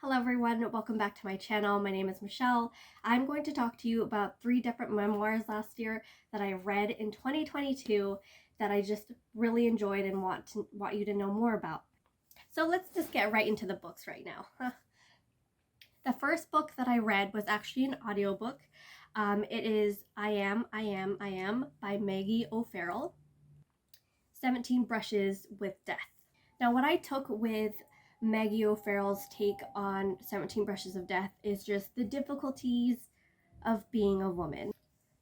Hello everyone, welcome back to my channel. My name is Michelle. I'm going to talk to you about 3 different memoirs last year that I read in 2022 that I just really enjoyed and want you to know more about. So let's just get right into the books right now. The first book that I read was actually an audiobook. It is I Am by Maggie O'Farrell. 17 Brushes with Death. Now what I took with Maggie O'Farrell's take on 17 Brushes of Death is just the difficulties of being a woman.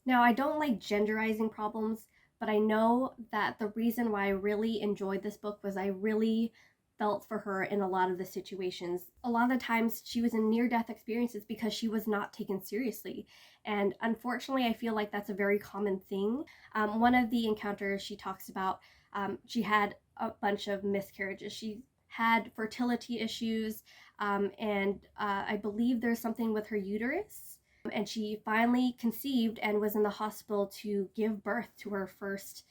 Now, I don't like genderizing problems, but I know that the reason why I really enjoyed this book was I really felt for her in a lot of the situations. A lot of the times she was in near-death experiences because she was not taken seriously. And unfortunately, I feel like that's a very common thing. One of the encounters she talks about, she had a bunch of miscarriages. She had fertility issues, and I believe there's something with her uterus. And she finally conceived and was in the hospital to give birth to her first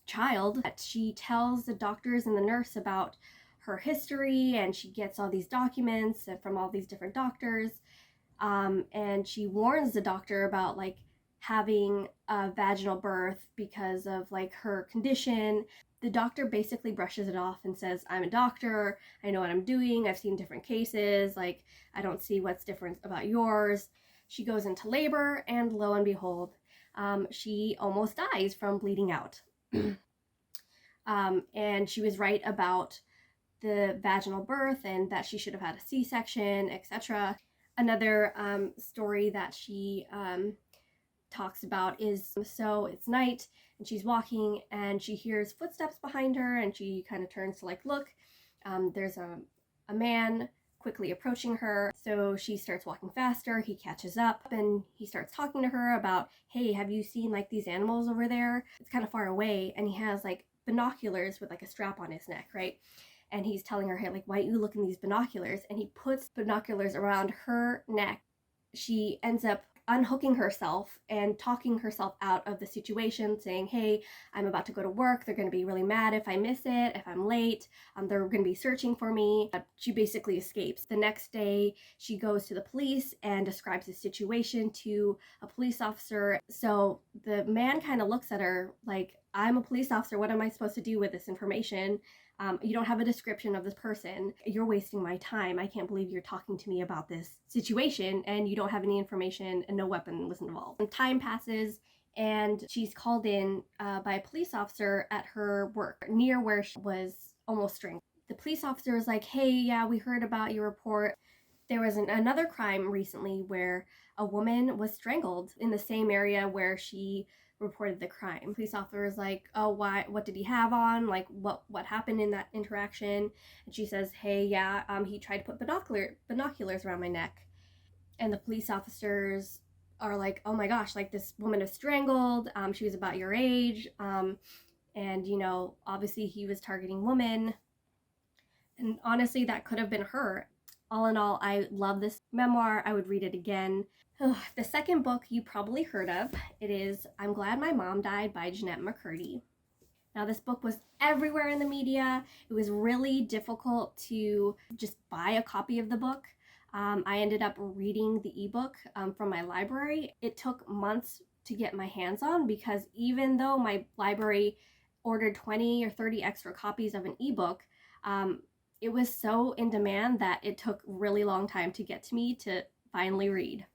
child. She tells the doctors and the nurse about her history, and she gets all these documents from all these different doctors. And she warns the doctor about like having a vaginal birth because of like her condition. The doctor basically brushes it off and says, I'm a doctor, I know what I'm doing, I've seen different cases, like I don't see what's different about yours. She goes into labor and lo and behold, she almost dies from bleeding out. And she was right about the vaginal birth and that she should have had a C-section, etc. Another story that she talks about is, so it's night and she's walking and she hears footsteps behind her and she kind of turns to like look. There's a man quickly approaching her, so she starts walking faster. He catches up and he starts talking to her about, hey, have you seen like these animals over there? It's kind of far away, and he has like binoculars with like a strap on his neck, right? And he's telling her, hey, like, why don't you look in these binoculars? And he puts binoculars around her neck. She ends up unhooking herself and talking herself out of the situation, saying, hey, I'm about to go to work. They're going to be really mad if I miss it, if I'm late. They're going to be searching for me. She basically escapes. The next day, she goes to the police and describes the situation to a police officer. So the man kind of looks at her like, I'm a police officer. What am I supposed to do with this information? You don't have a description of this person. You're wasting my time. I can't believe you're talking to me about this situation and you don't have any information and no weapon was involved. And time passes and she's called in by a police officer at her work near where she was almost strangled. The police officer is like, hey, yeah, we heard about your report. There was another crime recently where a woman was strangled in the same area where she reported the crime. Police officer is like, oh, why, what did he have on? Like, what happened in that interaction? And she says, hey, yeah, he tried to put binoculars around my neck. And the police officers are like, oh my gosh, like this woman was strangled. She was about your age. And, you know, obviously he was targeting women. And honestly, that could have been her. All in all, I love this memoir. I would read it again. The second book you probably heard of. It is I'm Glad My Mom Died by Jennette McCurdy. Now this book was everywhere in the media. It was really difficult to just buy a copy of the book. I ended up reading the ebook from my library. It took months to get my hands on because even though my library ordered 20 or 30 extra copies of an ebook, it was so in demand that it took really long time to get to me to finally read.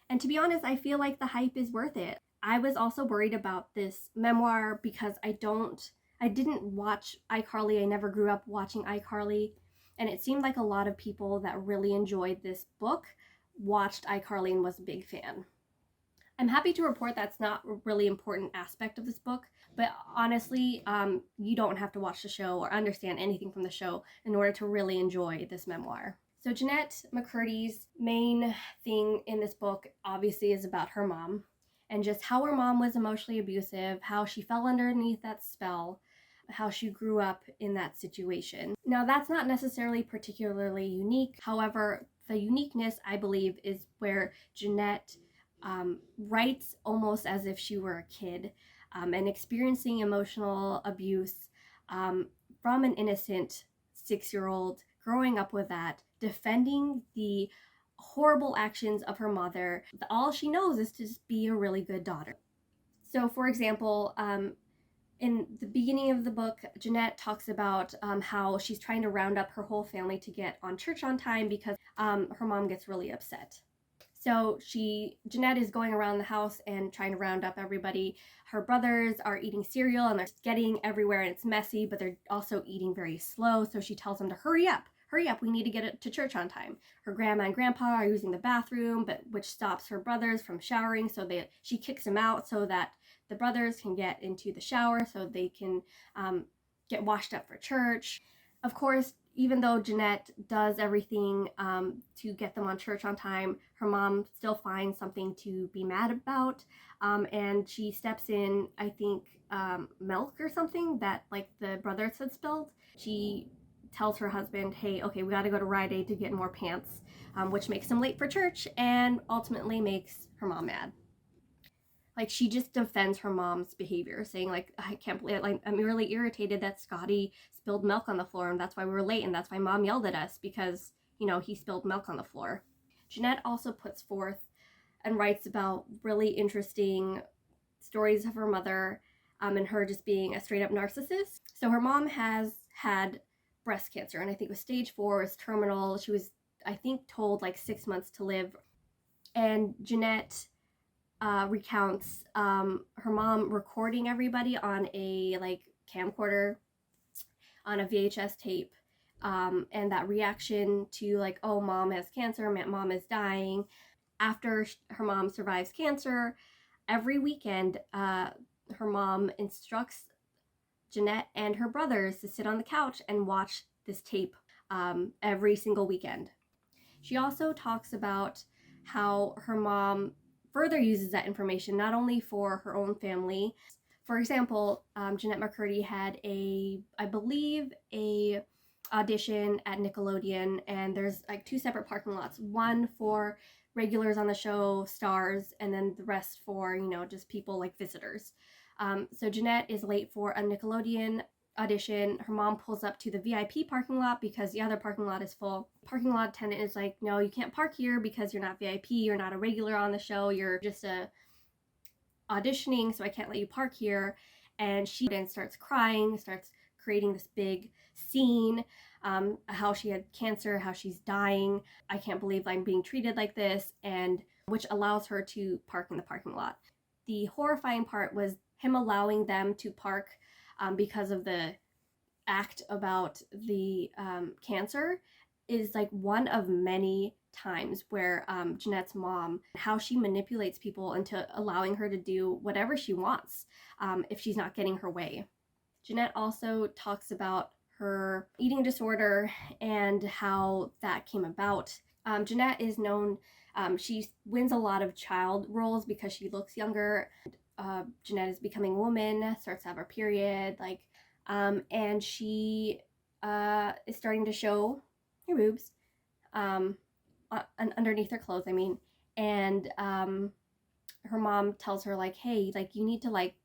And to be honest, I feel like the hype is worth it. I was also worried about this memoir because I didn't watch iCarly. I never grew up watching iCarly. And it seemed like a lot of people that really enjoyed this book watched iCarly and was a big fan. I'm happy to report that's not a really important aspect of this book, but honestly, you don't have to watch the show or understand anything from the show in order to really enjoy this memoir. So Jennette McCurdy's main thing in this book obviously is about her mom and just how her mom was emotionally abusive, how she fell underneath that spell, how she grew up in that situation. Now that's not necessarily particularly unique. However, the uniqueness, I believe, is where Jennette writes almost as if she were a kid and experiencing emotional abuse from an innocent 6-year-old growing up with that, defending the horrible actions of her mother. All she knows is to just be a really good daughter. So, for example, in the beginning of the book, Jennette talks about how she's trying to round up her whole family to get on church on time because her mom gets really upset. So Jennette is going around the house and trying to round up everybody. Her brothers are eating cereal and they're getting everywhere and it's messy, but they're also eating very slow. So she tells them to hurry up, we need to get it to church on time. Her grandma and grandpa are using the bathroom, which stops her brothers from showering. So she kicks them out so that the brothers can get into the shower so they can get washed up for church. Of course, even though Jennette does everything to get them on church on time, her mom still finds something to be mad about, and she steps in, I think, milk or something that like the brothers had spilled. She tells her husband, hey, okay, we gotta go to Rite Aid to get more pants, which makes him late for church and ultimately makes her mom mad. Like, she just defends her mom's behavior, saying, like, I can't believe it. Like, I'm really irritated that Scotty spilled milk on the floor, and that's why we were late, and that's why mom yelled at us, because, you know, he spilled milk on the floor. Jennette also puts forth and writes about really interesting stories of her mother and her just being a straight-up narcissist. So her mom has had breast cancer, and I think it was stage 4, was terminal. She was, I think, told, like, 6 months to live. And Jennette recounts her mom recording everybody on a like camcorder on a VHS tape, and that reaction to like, oh, mom has cancer, mom is dying. After her mom survives cancer, every weekend her mom instructs Jennette and her brothers to sit on the couch and watch this tape every single weekend. She also talks about how her mom further uses that information not only for her own family. For example, Jennette McCurdy had I believe a audition at Nickelodeon, and there's like 2 separate parking lots, one for regulars on the show, stars, and then the rest for, you know, just people like visitors. So Jennette is late for a Nickelodeon audition. Her mom pulls up to the VIP parking lot because the other parking lot is full. Parking lot attendant is like, no, you can't park here because you're not VIP, you're not a regular on the show, you're just auditioning, so I can't let you park here. And she then starts crying, starts creating this big scene, how she had cancer, how she's dying, I can't believe I'm being treated like this, and which allows her to park in the parking lot. The horrifying part was him allowing them to park because of the act about the cancer is like one of many times where Jennette's mom, how she manipulates people into allowing her to do whatever she wants if she's not getting her way. Jennette also talks about her eating disorder and how that came about. Jennette is known, she wins a lot of child roles because she looks younger. Jennette is becoming a woman, starts to have her period, like, and she is starting to show her boobs underneath her clothes, I mean, and her mom tells her, like, hey, like, you need to, like,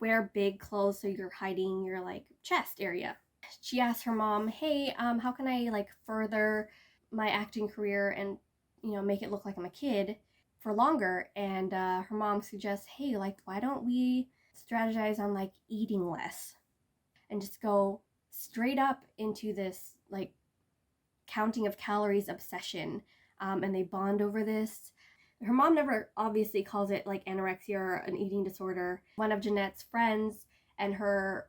wear big clothes so you're hiding your, like, chest area. She asks her mom, hey, how can I, like, further my acting career and, you know, make it look like I'm a kid for longer? And her mom suggests, hey, like, why don't we strategize on, like, eating less and just go straight up into this, like, counting of calories obsession, and they bond over this. Her mom never obviously calls it like anorexia or an eating disorder. One of Jennette's friends and her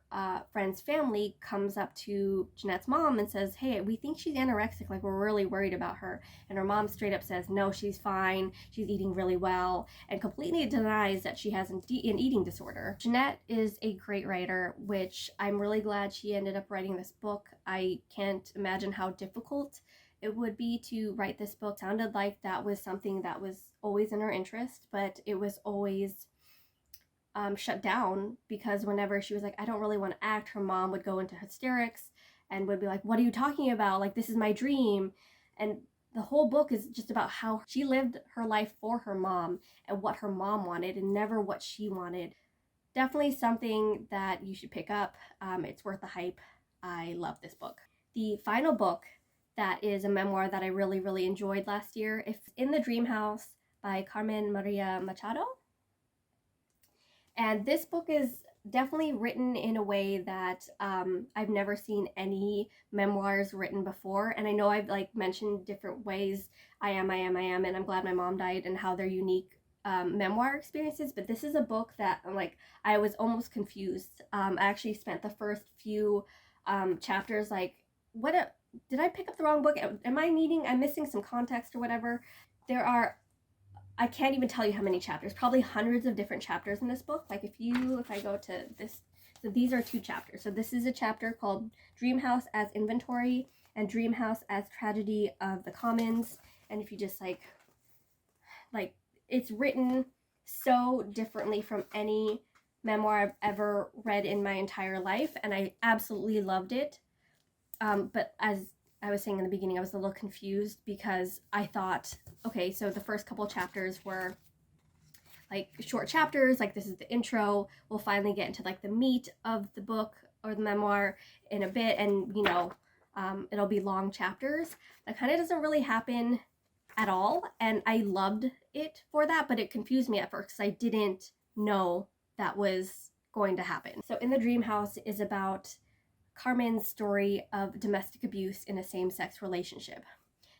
friend's family comes up to Jennette's mom and says, hey, we think she's anorexic, like, we're really worried about her. And her mom straight up says, no, she's fine, she's eating really well, and completely denies that she has an eating disorder. Jennette is a great writer, which I'm really glad she ended up writing this book. I can't imagine how difficult it would be to write this book. It sounded like that was something that was always in her interest, but it was always shut down because whenever she was like, I don't really want to act, her mom would go into hysterics and would be like, what are you talking about? Like, this is my dream. And the whole book is just about how she lived her life for her mom and what her mom wanted and never what she wanted. Definitely something that you should pick up. It's worth the hype. I love this book. The final book that is a memoir that I really, really enjoyed last year. It's In the Dream House by Carmen Machado. And this book is definitely written in a way that I've never seen any memoirs written before. And I know I've like mentioned different ways I am, and I'm glad my mom died, and how they're unique memoir experiences. But this is a book that I was almost confused. I actually spent the first few chapters like, did I pick up the wrong book? I'm missing some context or whatever. I can't even tell you how many chapters, probably hundreds of different chapters in this book. Like if I go to this, so these are 2 chapters. So this is a chapter called Dream House as Inventory and Dream House as Tragedy of the Commons. And if you just like it's written so differently from any memoir I've ever read in my entire life. And I absolutely loved it. But as I was saying in the beginning, I was a little confused because I thought, okay, so the first couple chapters were like short chapters, like this is the intro. We'll finally get into like the meat of the book or the memoir in a bit, and it'll be long chapters. That kind of doesn't really happen at all, and I loved it for that, but it confused me at first because I didn't know that was going to happen. So In the Dream House is about Carmen's story of domestic abuse in a same-sex relationship.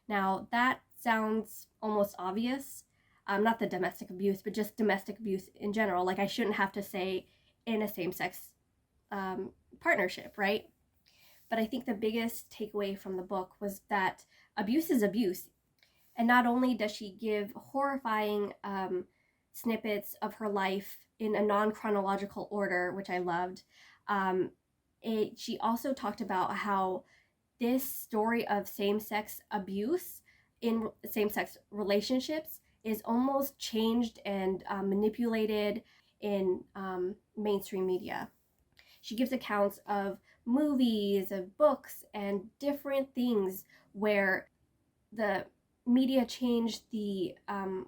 Now, that sounds almost obvious. Not the domestic abuse, but just domestic abuse in general. Like, I shouldn't have to say in a same-sex partnership, right? But I think the biggest takeaway from the book was that abuse is abuse. And not only does she give horrifying snippets of her life in a non-chronological order, which I loved, she also talked about how this story of same-sex abuse in same-sex relationships is almost changed and manipulated in mainstream media. She gives accounts of movies, of books, and different things where the media changed the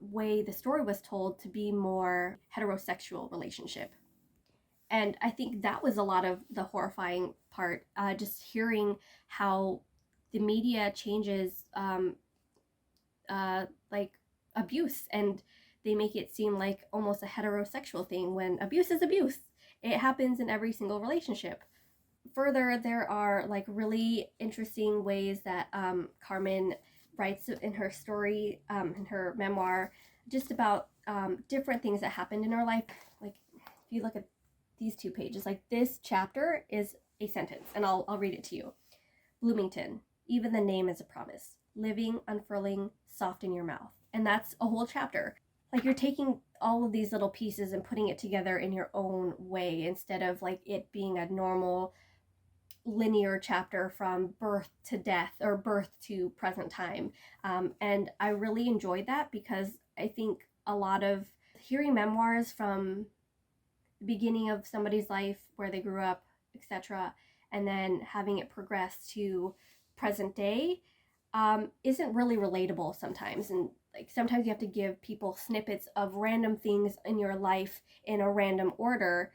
way the story was told to be more heterosexual relationship. And I think that was a lot of the horrifying part, just hearing how the media changes like abuse, and they make it seem like almost a heterosexual thing when abuse is abuse. It happens in every single relationship. Further, there are like really interesting ways that Carmen writes in her story, in her memoir, just about different things that happened in her life. Like if you look at these 2 pages, like this chapter is a sentence, and I'll read it to you. Bloomington, even the name is a promise. Living, unfurling, soft in your mouth. And that's a whole chapter. Like you're taking all of these little pieces and putting it together in your own way instead of like it being a normal linear chapter from birth to death or birth to present time. And I really enjoyed that because I think a lot of hearing memoirs from the beginning of somebody's life, where they grew up, etc., and then having it progress to present day isn't really relatable sometimes. And like sometimes you have to give people snippets of random things in your life in a random order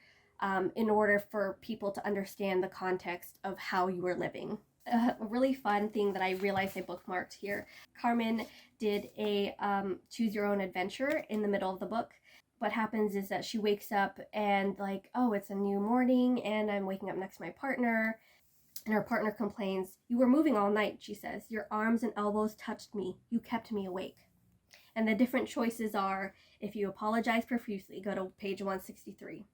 in order for people to understand the context of how you were living. A really fun thing that I realized I bookmarked here. Carmen did a choose your own adventure in the middle of the book. What happens is that she wakes up and like, oh, it's a new morning and I'm waking up next to my partner. And her partner complains, "You were moving all night," she says. "Your arms and elbows touched me. You kept me awake." And the different choices are, if you apologize profusely, go to page 163.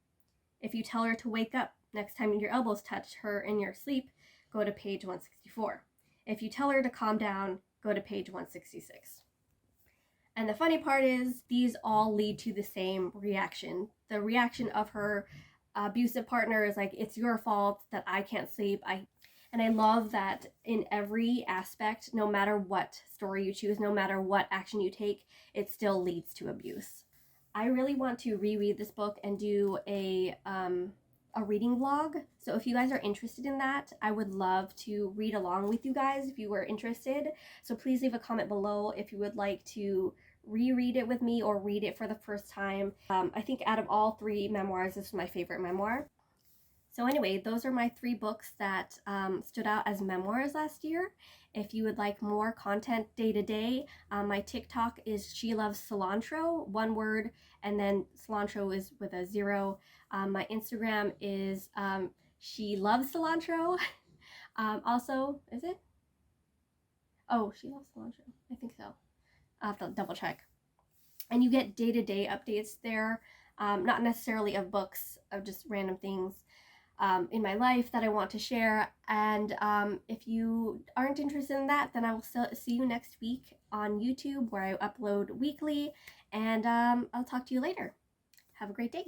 If you tell her to wake up next time your elbows touch her in your sleep, go to page 164. If you tell her to calm down, go to page 166. And the funny part is, these all lead to the same reaction. The reaction of her abusive partner is like, it's your fault that I can't sleep. And I love that in every aspect, no matter what story you choose, no matter what action you take, it still leads to abuse. I really want to reread this book and do a reading vlog. So if you guys are interested in that, I would love to read along with you guys if you were interested. So please leave a comment below if you would like to reread it with me or read it for the first time. I think out of all 3 memoirs, this is my favorite memoir. So anyway, those are my 3 books that stood out as memoirs last year. If you would like more content day to day, my TikTok is She Loves Cilantro, one word, and then cilantro is with a 0. My Instagram is She Loves Cilantro. Also, is it? Oh, She Loves Cilantro. I think so. I'll have to double check. And you get day-to-day updates there, not necessarily of books, of just random things in my life that I want to share. And if you aren't interested in that, then I will see you next week on YouTube, where I upload weekly. And I'll talk to you later. Have a great day.